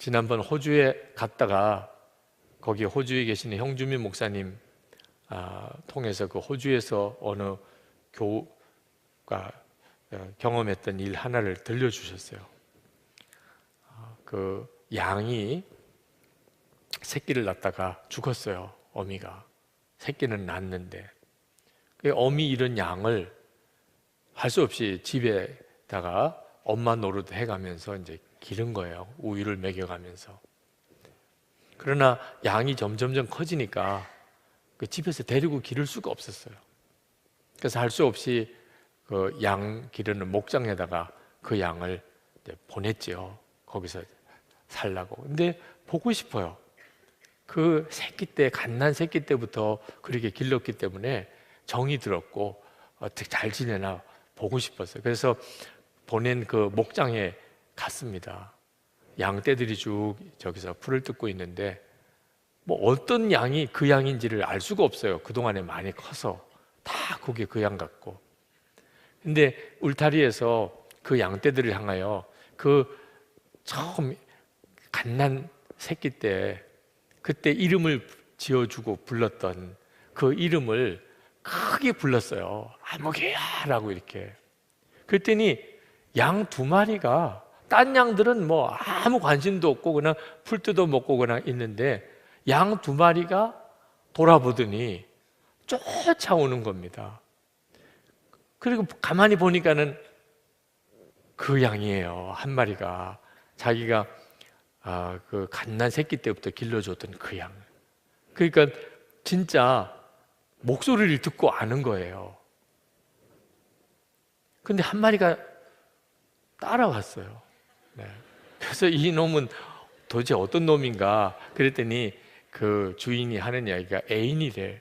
지난번 호주에 갔다가 거기 호주에 계시는 형주민 목사님 통해서 그 호주에서 어느 교우가 경험했던 일 하나를 들려주셨어요. 그 양이 새끼를 낳다가 죽었어요. 어미가. 새끼는 낳았는데 그 어미 잃은 양을 할 수 없이 집에다가 엄마 노릇 해가면서 이제 기른 거예요. 우유를 먹여가면서. 그러나 양이 점점점 커지니까 그 집에서 데리고 기를 수가 없었어요. 그래서 할 수 없이 그 양 기르는 목장에다가 그 양을 이제 보냈지요. 거기서 살라고. 근데 보고 싶어요. 그 새끼 때, 갓난 새끼 때부터 그렇게 길렀기 때문에 정이 들었고 어떻게 잘 지내나 보고 싶었어요. 그래서 보낸 그 목장에 갔습니다. 양떼들이 쭉 저기서 풀을 뜯고 있는데 뭐 어떤 양이 그 양인지를 알 수가 없어요. 그동안에 많이 커서 다 그게 그 양 같고. 근데 울타리에서 그 양떼들을 향하여 그 처음 갓난 새끼 때 그때 이름을 지어주고 불렀던 그 이름을 크게 불렀어요. 아무개야라고 이렇게. 그랬더니 양 2마리가 딴 양들은 뭐 아무 관심도 없고 그냥 풀 뜯어 먹고 그냥 있는데 양 2마리가 돌아보더니 쫓아오는 겁니다. 그리고 가만히 보니까는 그 양이에요. 한 마리가 자기가 그 갓난 새끼 때부터 길러줬던 그 양. 그러니까 진짜 목소리를 듣고 아는 거예요. 근데 한 마리가 따라왔어요. 네. 그래서 이 놈은 도대체 어떤 놈인가 그랬더니 그 주인이 하는 이야기가 애인이래.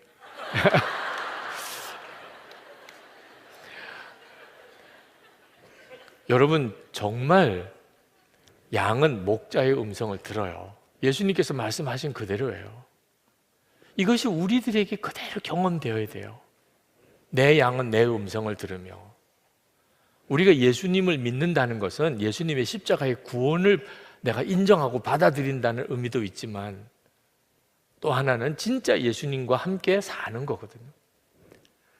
여러분 정말 양은 목자의 음성을 들어요. 예수님께서 말씀하신 그대로예요. 이것이 우리들에게 그대로 경험되어야 돼요. 내 양은 내 음성을 들으며. 우리가 예수님을 믿는다는 것은 예수님의 십자가의 구원을 내가 인정하고 받아들인다는 의미도 있지만 또 하나는 진짜 예수님과 함께 사는 거거든요.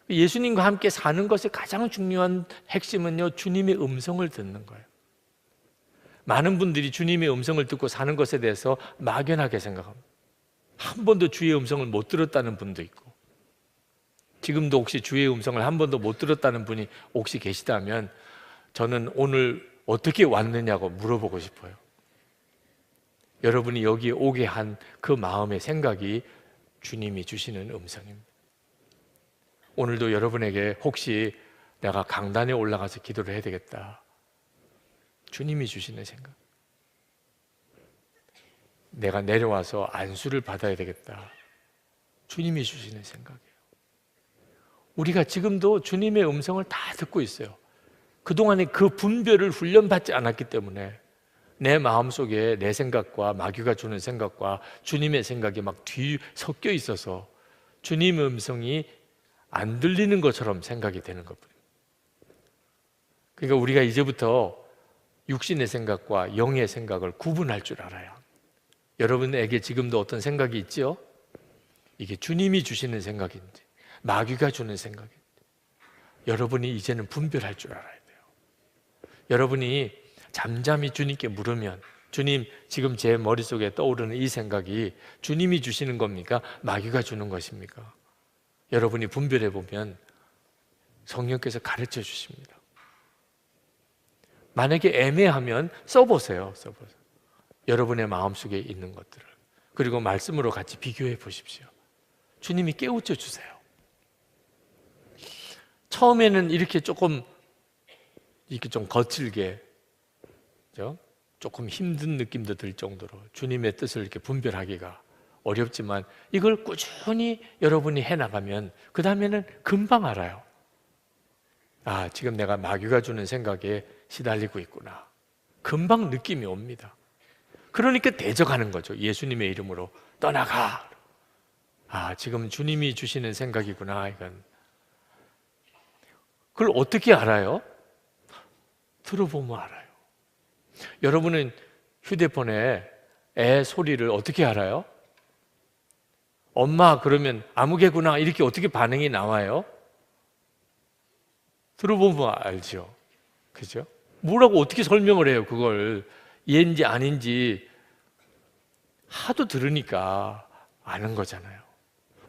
예수님과 함께 사는 것의 가장 중요한 핵심은요, 주님의 음성을 듣는 거예요. 많은 분들이 주님의 음성을 듣고 사는 것에 대해서 막연하게 생각합니다. 한 번도 주의 음성을 못 들었다는 분도 있고, 지금도 혹시 주의 음성을 한 번도 못 들었다는 분이 혹시 계시다면 저는 오늘 어떻게 왔느냐고 물어보고 싶어요. 여러분이 여기에 오게 한 그 마음의 생각이 주님이 주시는 음성입니다. 오늘도 여러분에게 혹시 내가 강단에 올라가서 기도를 해야 되겠다, 주님이 주시는 생각, 내가 내려와서 안수를 받아야 되겠다, 주님이 주시는 생각이에요. 우리가 지금도 주님의 음성을 다 듣고 있어요. 그동안에 그 분별을 훈련받지 않았기 때문에 내 마음속에 내 생각과 마귀가 주는 생각과 주님의 생각이 막 뒤섞여 있어서 주님의 음성이 안 들리는 것처럼 생각이 되는 것뿐이에요. 그러니까 우리가 이제부터 육신의 생각과 영의 생각을 구분할 줄 알아야. 여러분에게 지금도 어떤 생각이 있죠? 이게 주님이 주시는 생각인지 마귀가 주는 생각인지 여러분이 이제는 분별할 줄 알아야 돼요. 여러분이 잠잠히 주님께 물으면, 주님, 지금 제 머릿속에 떠오르는 이 생각이 주님이 주시는 겁니까? 마귀가 주는 것입니까? 여러분이 분별해 보면 성령께서 가르쳐 주십니다. 만약에 애매하면 써보세요. 여러분의 마음속에 있는 것들을. 그리고 말씀으로 같이 비교해 보십시오. 주님이 깨우쳐 주세요. 처음에는 이렇게 조금 좀 거칠게, 조금 힘든 느낌도 들 정도로 주님의 뜻을 이렇게 분별하기가 어렵지만 이걸 꾸준히 여러분이 해나가면 그 다음에는 금방 알아요. 지금 내가 마귀가 주는 생각에 시달리고 있구나. 금방 느낌이 옵니다. 그러니까 대적하는 거죠. 예수님의 이름으로 떠나가. 지금 주님이 주시는 생각이구나. 이건. 그걸 어떻게 알아요? 들어보면 알아요. 여러분은 휴대폰에 애 소리를 어떻게 알아요? 엄마 그러면 아무개구나 이렇게 어떻게 반응이 나와요? 들어보면 알죠. 그죠? 뭐라고 어떻게 설명을 해요, 그걸. 얘인지 아닌지 하도 들으니까 아는 거잖아요.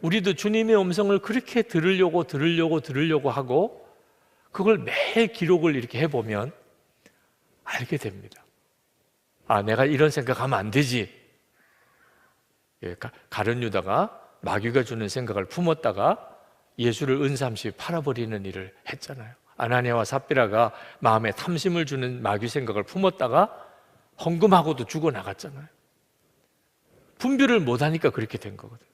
우리도 주님의 음성을 그렇게 들으려고 하고 그걸 매일 기록을 이렇게 해보면 알게 됩니다. 아, 내가 이런 생각하면 안 되지. 가룟 유다가 마귀가 주는 생각을 품었다가 예수를 은삼시 팔아버리는 일을 했잖아요. 아나니아와 삽비라가 마음에 탐심을 주는 마귀 생각을 품었다가 헌금하고도 죽어나갔잖아요. 분별을 못하니까 그렇게 된 거거든요.